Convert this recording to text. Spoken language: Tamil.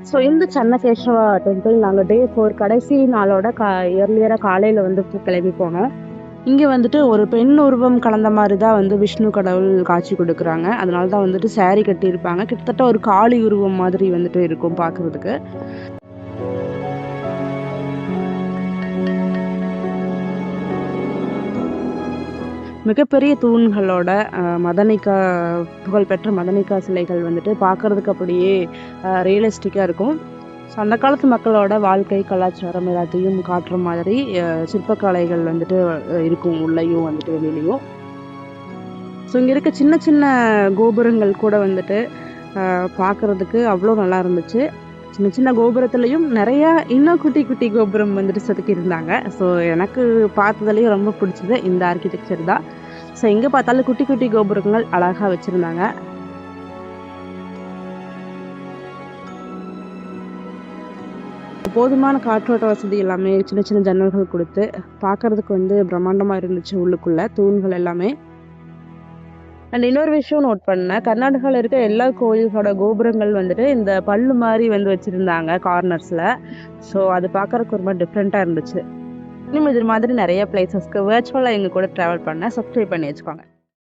ஸோ இந்த சன்னகேஸ்வரா டெம்பிள் நாங்கள் டே 4 கடைசி நாளோட இயர்லியராக காலையில் வந்து கிளம்பி போனோம். இங்கே வந்துட்டு ஒரு பெண் உருவம் கலந்த மாதிரி தான் வந்து விஷ்ணு கடவுள் காட்சி கொடுக்குறாங்க. அதனால தான் வந்துட்டு saree கட்டியிருப்பாங்க. கிட்டத்தட்ட ஒரு காளி உருவம் மாதிரி வந்துட்டு இருக்கும் பார்க்குறதுக்கு. மிகப்பெரிய தூண்களோட மதனிகா புகழ்பெற்ற மதனிகா சிலைகள் வந்துட்டு பார்க்குறதுக்கு அப்படியே ரியலிஸ்டிக்காக இருக்கும். ஸோ அந்த காலத்து மக்களோட வாழ்க்கை கலாச்சாரம் எல்லாத்தையும் காட்டுற மாதிரி சிற்பக்கலைகள் வந்துட்டு இருக்கும் உள்ளேயும் வந்துட்டு வெளியிலையும். ஸோ இங்கே இருக்க சின்ன சின்ன கோபுரங்கள் கூட வந்துட்டு பார்க்குறதுக்கு அவ்வளோ நல்லா இருந்துச்சு. சின்ன சின்ன கோபுரத்துலேயும் நிறையா இன்னும் குட்டி குட்டி கோபுரம் வந்துட்டு செதுக்கியிருந்தாங்க. ஸோ எனக்கு பார்த்ததுலேயும் ரொம்ப பிடிச்சது இந்த ஆர்கிடெக்சர் தான். ஸோ எங்கே பார்த்தாலும் குட்டி குட்டி கோபுரங்கள் அழகாக வச்சுருந்தாங்க. போதுமான காற்றோட்ட வசதி எல்லாமே சின்ன சின்ன ஜன்னல்கள் கொடுத்து பார்க்கறதுக்கு வந்து பிரம்மாண்டமாக இருந்துச்சு உள்ளுக்குள்ள தூண்கள் எல்லாமே. அண்ட் இன்னொரு விஷயம் நோட் பண்ணேன், கர்நாடகாவில் இருக்க எல்லா கோயில்களோட கோபுரங்கள் வந்துட்டு இந்த பல்லு மாதிரி வந்து வச்சுருந்தாங்க கார்னர்ஸில். ஸோ அது பார்க்கறதுக்கு ரொம்ப டிஃப்ரெண்ட்டாக இருந்துச்சு. இன்னும் இது மாதிரி நிறைய பிளேசஸ்க்கு வர்ச்சுவலாக எங்கள் கூட ட்ராவல் பண்ண சப்ஸ்கிரைப் பண்ணி வச்சுக்கோங்க.